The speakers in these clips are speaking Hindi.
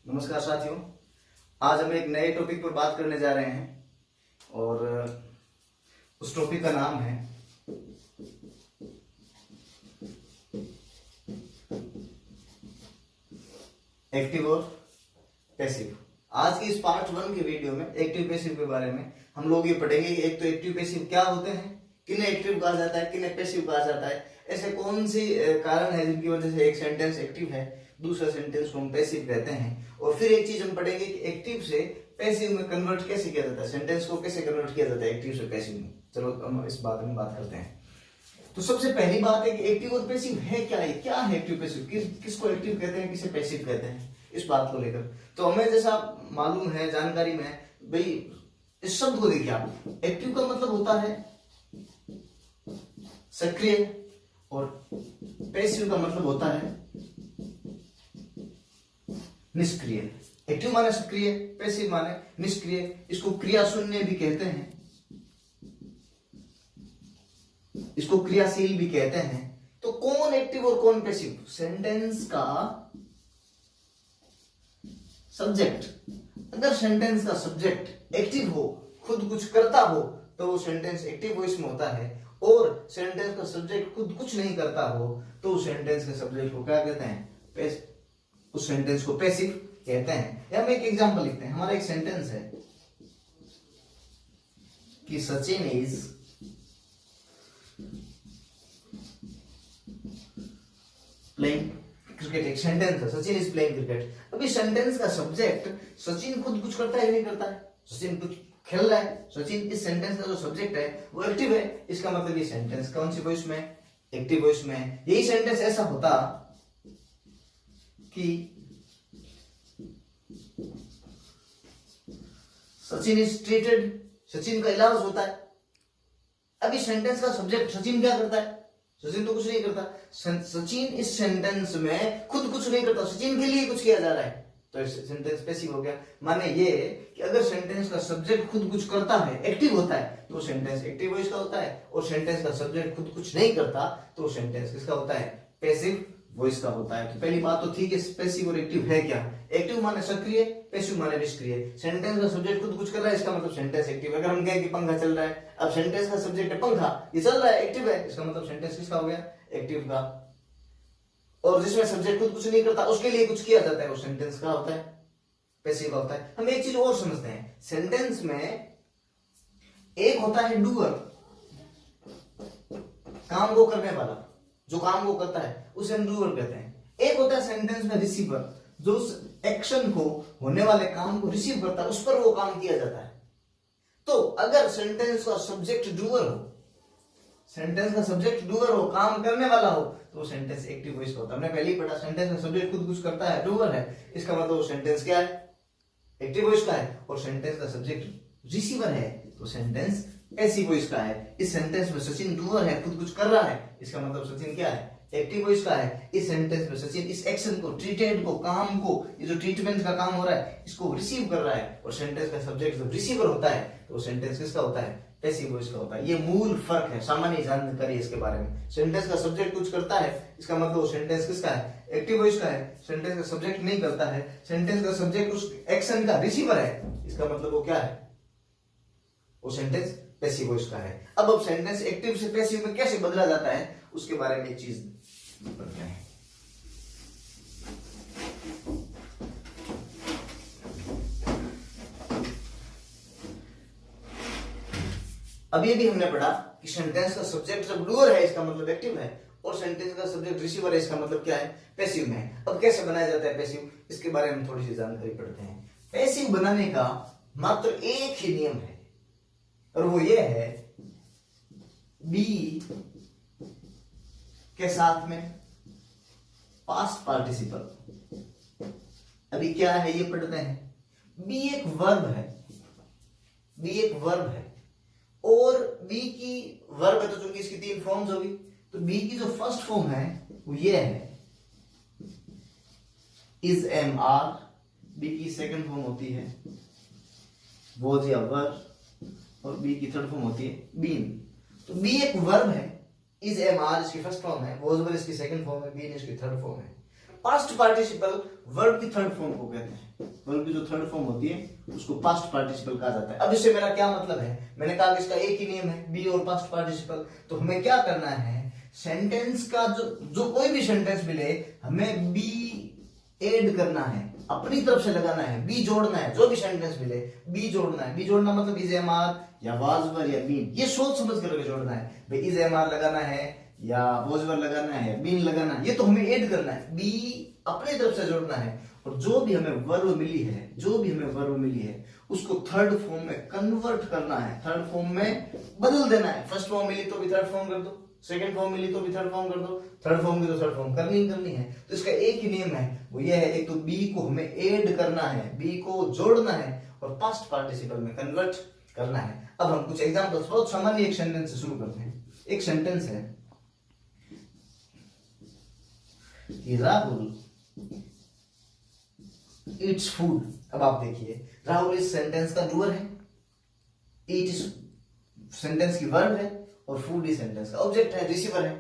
नमस्कार साथियों, आज हम एक नए टॉपिक पर बात करने जा रहे हैं और उस टॉपिक का नाम है एक्टिव और पैसिव। आज की इस पार्ट 1 के वीडियो में एक्टिव पैसिव के बारे में हम लोग ये पढ़ेंगे कि एक तो एक्टिव पैसिव क्या होते हैं, किन्हें एक्टिव कहा जाता है, किन्हें पैसिव कहा जाता है, ऐसे कौन सी कारण है जिनकी वजह से एक सेंटेंस एक्टिव है, दूसरा सेंटेंस को हम पैसिव कहते हैं। और फिर एक चीज हम पढ़ेंगे कि एक्टिव से पैसिव में कन्वर्ट कैसे किया जाता है, सेंटेंस को कैसे कन्वर्ट किया जाता है एक्टिव से पैसिव में। चलो हम इस बात में बात करते हैं। तो सबसे पहली बात है कि एक्टिव और पैसिव है क्या है, क्या है एक्टिव पैसिव, किसको एक्टिव कहते हैं, किसे पैसिव कहते हैं, इस बात को लेकर तो हमें जैसा मालूम है, जानकारी में भाई इस शब्द को देखिए आप, एक्टिव का मतलब होता है सक्रिय और पैसिव का मतलब होता है निष्क्रिय। एक्टिव माने सक्रिय, पैसिव माने निष्क्रिय, इसको क्रिया शून्य भी कहते हैं, इसको क्रियाशील भी कहते हैं। तो कौन एक्टिव और कौन पैसिव? सेंटेंस का सब्जेक्ट, अगर सेंटेंस का सब्जेक्ट एक्टिव हो, खुद कुछ करता हो, तो वो सेंटेंस एक्टिव वॉइस में होता है। और सेंटेंस का सब्जेक्ट खुद कुछ नहीं करता हो तो उस सेंटेंस के सब्जेक्ट को क्या कहते हैं? उस सेंटेंस को पैसिव कहते हैं। या हम एक एग्जांपल लिखते हैं। हमारा एक सेंटेंस है कि सचिन इज प्लेइंग क्रिकेट। एक सेंटेंस है, सचिन इज प्लेइंग क्रिकेट। अभी सेंटेंस का सब्जेक्ट सचिन खुद कुछ करता है कि नहीं करता है? सचिन कुछ खेल रहा है। सचिन, इस सेंटेंस का जो सब्जेक्ट है वो एक्टिव है। इसका मतलब ये सेंटेंस कौन सी वॉइस में? एक्टिव वॉइस में। यही सेंटेंस ऐसा होता कि सचिन इज ट्रीटेड, सचिन का इलाज होता है। अभी सेंटेंस का सब्जेक्ट सचिन क्या करता है? सचिन तो कुछ नहीं करता। सचिन इस सेंटेंस में खुद कुछ नहीं करता, सचिन के लिए कुछ किया जा रहा है, तो सेंटेंस पैसिव हो गया। माने ये कि अगर सेंटेंस का सब्जेक्ट खुद कुछ करता है, एक्टिव होता है, तो सेंटेंस एक्टिव वॉइस का होता है। और सेंटेंस का सब्जेक्ट खुद कुछ नहीं करता तो सेंटेंस किसका होता है? पैसिव वॉइस का होता है। तो पहली बात तो ठीक है, पैसिव और एक्टिव है क्या? एक्टिव माने सक्रिय, पैसिव माने निष्क्रिय। सेंटेंस का सब्जेक्ट खुद कुछ कर रहा है, इसका मतलब सेंटेंस एक्टिव है। अगर हम कहें कि पंखा चल रहा है, अब सेंटेंस का सब्जेक्ट है पंखा, ये चल रहा है, एक्टिव है, इसका मतलब सेंटेंस किसका हो गया? एक्टिव का। और जिसमें सब्जेक्ट खुद कुछ नहीं करता, उसके लिए कुछ किया जाता है, वो सेंटेंस का होता है? पैसिव होता है। हम एक चीज और समझते हैं, सेंटेंस में एक होता है डूअर, काम को करने वाला, जो काम को करता है उसे हम डूअर कहते हैं। एक होता है सेंटेंस में रिसीवर, जो उस एक्शन को, होने वाले काम को रिसीव करता है, उस पर वो काम किया जाता है। तो अगर सेंटेंस का सब्जेक्ट डूअर हो, सेंटेंस का सब्जेक्ट डूअर हो, काम करने वाला हो, तो सेंटेंस एक्टिव वॉइस का होता है। हमने पहले ही पढ़ा, सेंटेंस का सब्जेक्ट खुद कुछ करता है, डूअर है, इसका मतलब वो सेंटेंस क्या है? एक्टिव वॉइस का है। और सेंटेंस का सब्जेक्ट रिसीवर है तो सेंटेंस पैसिव वॉइस का है। इस सेंटेंस में सचिन डूअर है, खुद कुछ कर रहा है, इसका मतलब सचिन क्या है? एक्टिव वॉइस का है। इस सेंटेंस में सचिन इस एक्शन को, ट्रीटेड को, काम को, ये जो ट्रीटमेंट का काम हो रहा है, इसको रिसीव कर रहा है। और सेंटेंस का सब्जेक्ट जब रिसीवर होता है तो सेंटेंस किसका होता है? पैसिव वॉइस का होता है। ये मूल फर्क है, सामान्य जानकारी इसके बारे में। सेंटेंस का सब्जेक्ट कुछ करता है, इसका मतलब वो सेंटेंस किसका है? एक्टिव वॉइस का है। सेंटेंस का सब्जेक्ट नहीं करता है, सेंटेंस का सब्जेक्ट उस एक्शन का रिसीवर है, इसका मतलब वो क्या है? वो सेंटेंस पैसिव वॉइस का है। अब सेंटेंस एक्टिव से पैसिव में कैसे बदला जाता है, उसके बारे में एक चीज पढ़ते हैं। अभी भी हमने पढ़ा कि सेंटेंस का सब्जेक्ट जब डूअर है, इसका मतलब एक्टिव है, और सेंटेंस का सब्जेक्ट रिसीवर है, इसका मतलब क्या है? पैसिव में है। अब कैसे बनाया जाता है पैसिव, इसके बारे में थोड़ी सी जानकारी पढ़ते हैं। पैसिव बनाने का मात्र एक ही नियम है, और वो ये है, बी के साथ में पास्ट पार्टिसिपल। अभी क्या है ये पढ़ते हैं। बी एक वर्ब है, बी एक वर्ब है, और बी की वर्ब है तो चूंकि इसकी 3 फॉर्म्स होगी, तो बी की जो फर्स्ट फॉर्म है वो ये है, इज एम आर। बी की सेकंड फॉर्म होती है वॉज या वर, और बी की थर्ड फॉर्म होती है बीन। तो बी एक वर्ब है, इज एम आर इसकी फर्स्ट फॉर्म है, वॉज वर इसकी सेकंड फॉर्म है, बीन इसकी थर्ड फॉर्म है। पास्ट पार्टिसिपल वर्ब की थर्ड फॉर्म को कहते हैं। वर्ब की जो थर्ड फॉर्म होती है उसको पास्ट पार्टिसिपल कहा जाता है। अब इससे मेरा क्या मतलब है, मैंने कहा कि इसका एक ही नियम है, बी और पास्ट पार्टिसिपल। तो हमें क्या करना है, सेंटेंस का जो कोई भी सेंटेंस मिले हमें बी ऐड करना है, अपनी तरफ से लगाना है, बी जोड़ना है। जो भी सेंटेंस मिले बी जोड़ना है। बी जोड़ना मतलब इज एम आर या वाज वर या बीन, ये सोच समझ करके जोड़ना है। भाई इज एम आर लगाना है या वाज वर लगाना है, बीन लगाना है, ये तो हमें ऐड करना है। बी अपनी तरफ से जोड़ना है और जो भी हमें वर्ब मिली है उसको थर्ड फॉर्म में कन्वर्ट करना है, थर्ड फॉर्म में बदल देना है। फर्स्ट फॉर्म मिली तो भी थर्ड फॉर्म कर दो, सेकंड फॉर्म मिली तो भी थर्ड फॉर्म कर दो, थर्ड फॉर्म की तो थर्ड फॉर्म करनी है। तो इसका एक ही नियम है, वो ये है, एक तो बी को हमें ऐड करना है, बी को जोड़ना है और पास्ट पार्टिसिपल में कन्वर्ट करना है। अब हम कुछ एग्जांपल्स, बहुत सामान्य एक सेंटेंस से शुरू करते हैं। एक सेंटेंस है कि राहुल ईट्स फूड। अब आप देखिए, राहुल इस सेंटेंस का डूअर है, ईट इस सेंटेंस की वर्ब है और फूड इस सेंटेंस का ऑब्जेक्ट है, रिसीवर है।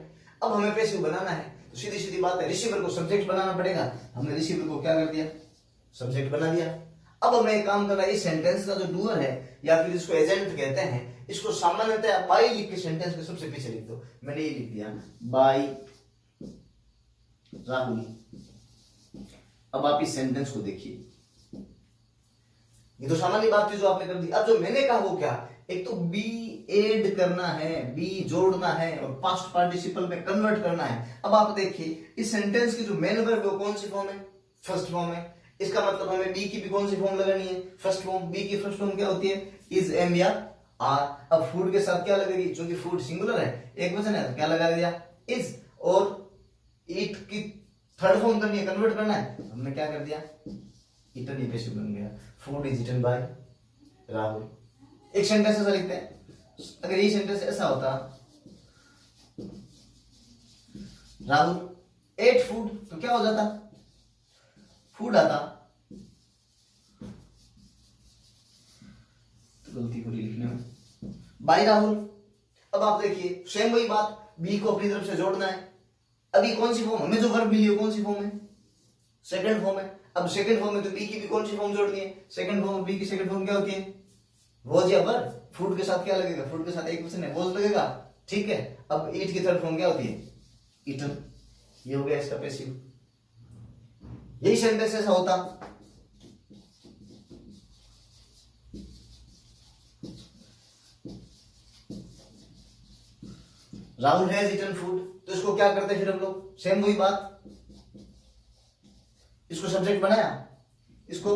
अब हमें पैसिव बनाना है तो सीधी सीधी बात है, रिसीवर को सब्जेक्ट बनाना पड़ेगा। हमने रिसीवर को क्या कर दिया, सब्जेक्ट बना दिया। अब हमें एक काम करना है, इस सेंटेंस का जो डूअर है या फिर इसको एजेंट कहते हैं, इसको सामान्यतः बाय लिख के सेंटेंस के सबसे पीछे लिख दो। मैंने ये लिख दिया बाय राहुल। अब आप इस सेंटेंस को देखिए, ये तो सामान्य बात थी जो आपने कर दी। अब जो मैंने कहा वो क्या, एक तो बी ऐड करना है, बी जोड़ना है और पास्ट पार्टिसिपल में कन्वर्ट करना है। अब आप देखिए इस सेंटेंस की जो मेन वर्ब है वो कौन सी फॉर्म है, फर्स्ट फॉर्म है। इसका मतलब हमें बी की भी कौन सी फॉर्म लगानी है, फर्स्ट फॉर्म। बी की फर्स्ट फॉर्म क्या होती है, इज एम या आर। अब फूड के साथ क्या लगेगी, चूंकि फूड सिंगुलर है, एक वचन है, तो क्या लगा दिया, इज। और ईट की थर्ड फॉर्म करनी है, कन्वर्ट करना है, हमने क्या कर दिया, ईटन ही पैसिव बन गया, food is eaten by Rahul. एक सेंटेंस ऐसा लिखते हैं, अगर ये सेंटेंस ऐसा होता, राहुल एट फूड, तो क्या हो जाता, फूड आता। तो गलती हो रही लिखने में, बाय राहुल। अब आप देखिए सेम वही बात, बी को अपनी तरफ से जोड़ना है। अभी कौन सी फॉर्म, हमें जो वर्ब मिली है कौन सी फॉर्म है, सेकंड फॉर्म है। अब सेकंड फॉर्म में तो बी की भी कौन सी फॉर्म जोड़नी है, सेकंड फॉर्म। बी की सेकंड फॉर्म क्या होती है, वॉज या वर। फूड के साथ क्या लगेगा, फूड के साथ एक वचन है, वॉज लगेगा, ठीक है। अब ईट की थर्ड फॉर्म क्या होती है, ईटन। ये हो गया इसका पैसिव। यही सेंटेंस ऐसा होता, राहुल हैज ईटन फूड, तो इसको क्या करते फिर हम लोग, सेम वही बात, इसको सब्जेक्ट बनाया, इसको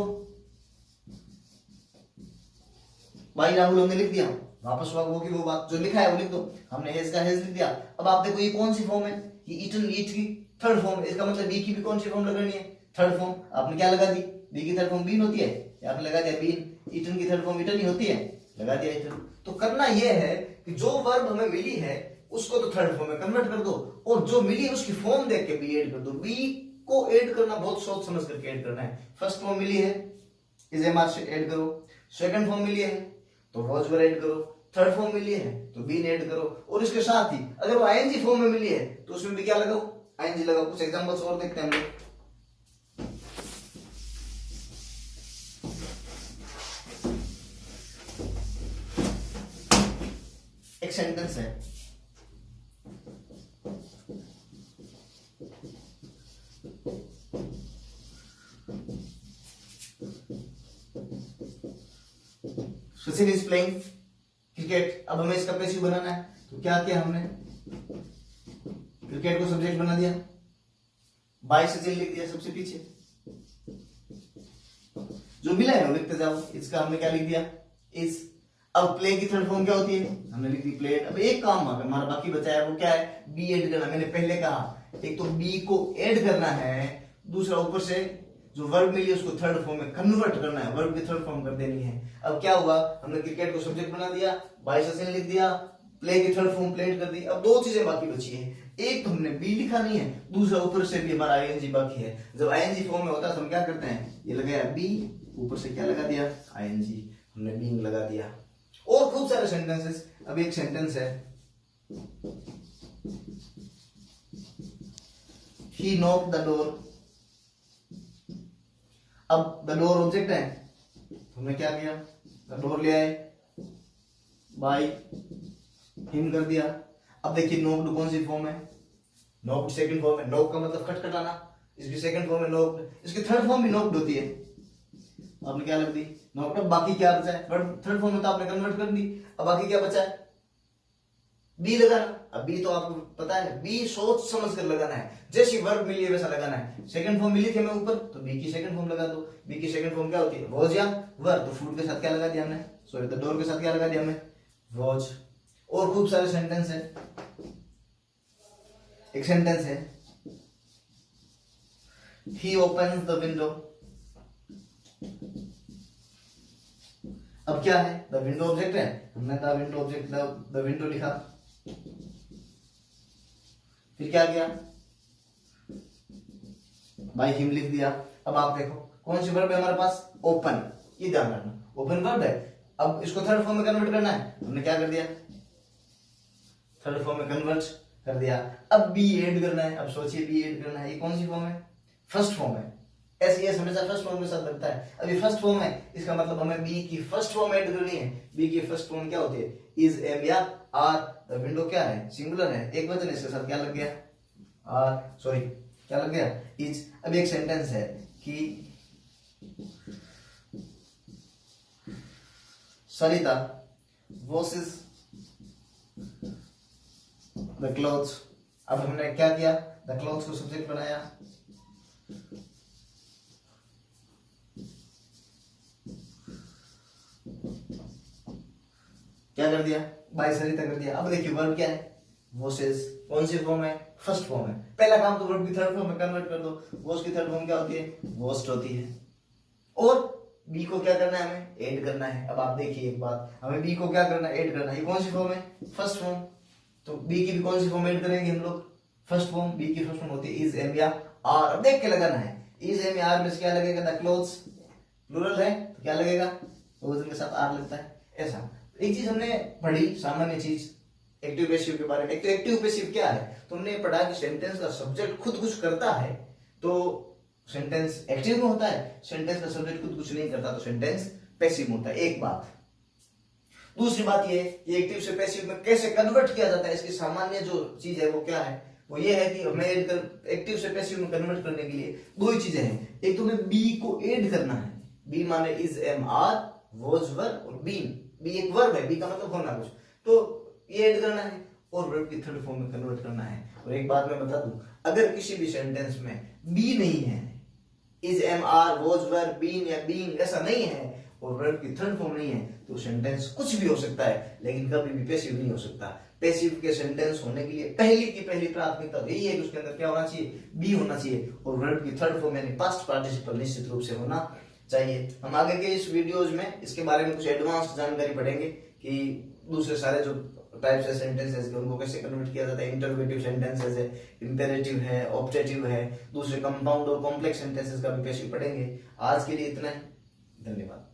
भाई राहुल हमने लिख दिया, वापस वो की वो बात जो लिखा है वो लिख दो। हमने हेज का हेज लिख दिया। अब आप देखो ये कौन सी फॉर्म है, ये ईटन, ईट की थर्ड फॉर्म है। इसका मतलब बी की भी कौन सी फॉर्म लगानी है, थर्ड फॉर्म। आपने क्या लगा दी, बी की थर्ड फॉर्म बीन होती है, आपने लगा दिया बीन। ईटन की थर्ड फॉर्म ईटन ही होती है, लगा दिया ईटन। तो करना यह है कि जो वर्ब हमें मिली है उसको तो थर्ड फॉर्म में कन्वर्ट कर दो और जो मिली उसकी फॉर्म देख के बी ऐड कर दो। बी को ऐड करना बहुत सोच समझ करके ऐड करना है। फर्स्ट फॉर्म मिली है, इज एम आर से ऐड करो। सेकंड फॉर्म मिली है तो वॉज वर ऐड करो। थर्ड फॉर्म मिली है तो बीन ऐड करो। और इसके साथ ही अगर वो आईएनजी फॉर्म में मिली है तो उसमें भी क्या लगाओ, आईएनजी लगाओ। कुछ एग्जांपल्स और देखते हैं हम लोग। एक सेंटेंस है, सचिन इज प्लेइंग क्रिकेट। अब हमें इसका पैसिव बनाना है तो क्या किया हमने, क्रिकेट को सब्जेक्ट बना दिया, बाय सचिन लिख दिया सबसे पीछे। जो मिला है वो लिखते जाओ। इसका हमने क्या लिख दिया, इज। अब प्ले की थर्ड फॉर्म क्या होती है, हमने लिख दी प्लेड। अब एक काम हमारा बाकी बचा है, वो क्या है, बी ऐड करना। मैंने पहले कहा एक तो बी को ऐड करना है, दूसरा ऊपर से जो वर्ब मिली उसको थर्ड फॉर्म में कन्वर्ट करना है, वर्ब की थर्ड फॉर्म कर देनी है। अब क्या हुआ, हमने क्रिकेट को सब्जेक्ट बना दिया, बाय सचिन लिख दिया, प्ले की थर्ड फॉर्म प्लेड कर दी। अब दो चीजें बाकी बची है, एक तो हमने बी लिखा नहीं है, दूसरा ऊपर से भी हमारा आईएनजी बाकी है। जब आईएनजी फॉर्म में होता है तो हम क्या करते हैं, ये लगाया बी, ऊपर से क्या लगा दिया, आईएनजी, हमने बीइंग लगा दिया। और खूब सारे सेंटेंसेस। अब एक सेंटेंस है, ही नॉक्ड द डोर अब द डोर ऑब्जेक्ट है, हमने क्या किया, द डोर ले आए, बाय हिम कर दिया। अब देखिए नोक्ड कौन सी फॉर्म है, नोक्ड सेकंड फॉर्म है, नोक का मतलब खटखटाना, इसकी सेकंड फॉर्म है नोक्ड, इसकी थर्ड फॉर्म भी नोक्ड होती है। आपने क्या लग दी, नोक्ड। अब बाकी क्या बचा है, बट थर्ड फॉर्म में तो आपने कन्वर्ट कर दी, अब बाकी क्या बचा है, बी लगाना। अब बी तो आपको पता है, बी सोच समझ कर लगाना है, जैसी वर्ब मिली है वैसा लगाना है। सेकंड फॉर्म मिली थी हमें ऊपर, तो बी की सेकंड फॉर्म लगा दो। बी की सेकंड फॉर्म क्या होती है, वॉज या वर, तो फूड के साथ क्या लगा दिया हमने, सॉरी द डोर के साथ क्या लगा दिया हमने, वॉज। और खूब सारे सेंटेंस है, एक सेंटेंस है, ही ओपन्स द विंडो। अब क्या है, द विंडो ऑब्जेक्ट है, हमने the window object the window लिखा, फिर क्या किया, बाय हिम लिख दिया। अब आप देखो कौन सी वर्ब है हमारे पास, ओपन, ये ध्यान रखना, ओपन वर्ब है। अब इसको थर्ड फॉर्म में कन्वर्ट करना है, हमने क्या कर दिया, थर्ड फॉर्म में कन्वर्ट कर दिया। अब बी ऐड करना है, अब सोचिए बी ऐड करना है, ये कौन सी फॉर्म है, फर्स्ट फॉर्म है। एस हमेशा फर्स्ट फॉर्म के साथ लगता है, अभी फर्स्ट फॉर्म है, इसका मतलब हमें बी की फर्स्ट फॉर्म ऐड करनी है। बी की फर्स्ट फॉर्म क्या होती है, इज, एम या आर। द विंडो क्या है, सिंगुलर है, एक वचन, इसके साथ क्या लग गया, आर, सॉरी क्या लग गया, इज। अब एक सेंटेंस है कि सरिता वॉशेस द क्लॉथ्स। अब हमने क्या किया, द क्लॉथ्स को सब्जेक्ट बनाया, क्या कर दिया, बाय सरिता कर दिया। अब देखिए वर्ब क्या है, वॉशेस, कौन सी फॉर्म है, फर्स्ट फॉर्म है। पहला काम तो वर्ब की थर्ड फॉर्म में कन्वर्ट कर दो, वॉश की थर्ड फॉर्म क्या होती है, वॉश्ड होती है। और बी को क्या करना है, हमें ऐड करना है। अब आप देखिए एक बात, हमें बी को क्या करना है, ऐड करना है। ये कौन सी फॉर्म है, फर्स्ट फॉर्म, तो बी की भी कौन सी फॉर्म ऐड करेंगे हम लोग, फर्स्ट फॉर्म। बी की फर्स्ट फॉर्म होती है इज, एम या आर। अब देख के लगाना है, इज, एम या आर में से क्या लगेगा, द क्लोथ्स, प्लूरल है तो क्या लगेगा, बहुवचन के साथ आर लगता है। ऐसा एक चीज हमने पढ़ी, सामान्य चीज, एक्टिव पैसिव के बारे में। एक्टिव पैसिव क्या है, तो हमने पढ़ा कि सेंटेंस का सब्जेक्ट खुद कुछ करता है तो सेंटेंस एक्टिव में होता है, सेंटेंस का सब्जेक्ट खुद कुछ नहीं करता तो सेंटेंस पैसिव होता है। एक बात। दूसरी बात ये एक्टिव से पैसिव में कैसे कन्वर्ट किया जाता है, इसकी सामान्य जो चीज है वो क्या है, वो ये है कि हमें एक्टिव से पैसिव में कन्वर्ट करने के लिए दो ही चीजें हैं। एक तो हमें बी को ऐड करना है, बी माने इज, एम, आर, वॉज, वर, और बीन। बी एक वर्ब है, बी का मतलब होना कुछ, तो ये ऐड करना है और वर्ब की थर्ड फॉर्म में कन्वर्ट करना है। और एक बात मैं बता दूं, अगर किसी भी सेंटेंस में बी नहीं है, is, am, are, was, were, been या बीइंग ऐसा नहीं है, और वर्ब की थर्ड फॉर्म नहीं है, तो सेंटेंस कुछ भी हो सकता है लेकिन कभी भी पैसिव नहीं हो सकता। पैसिव के सेंटेंस होने के लिए पहली की पहली प्राथमिकता यही है कि उसके अंदर क्या होना चाहिए, बी होना चाहिए, और वर्ब की थर्ड फॉर्म यानी पास्ट पार्टिसिपल निश्चित रूप से होना चाहिए। हम आगे के इस वीडियोज में इसके बारे में कुछ एडवांस जानकारी पढ़ेंगे कि दूसरे सारे जो टाइप्स है सेंटेंसेस के उनको कैसे कन्वर्ट किया जाता है। इंटरोगेटिव सेंटेंसेस है, इंपेरेटिव है, ऑब्जेक्टिव है, दूसरे कंपाउंड और कॉम्प्लेक्स सेंटेंसेस का भी पैसिव पढ़ेंगे। आज के लिए इतना ही, धन्यवाद।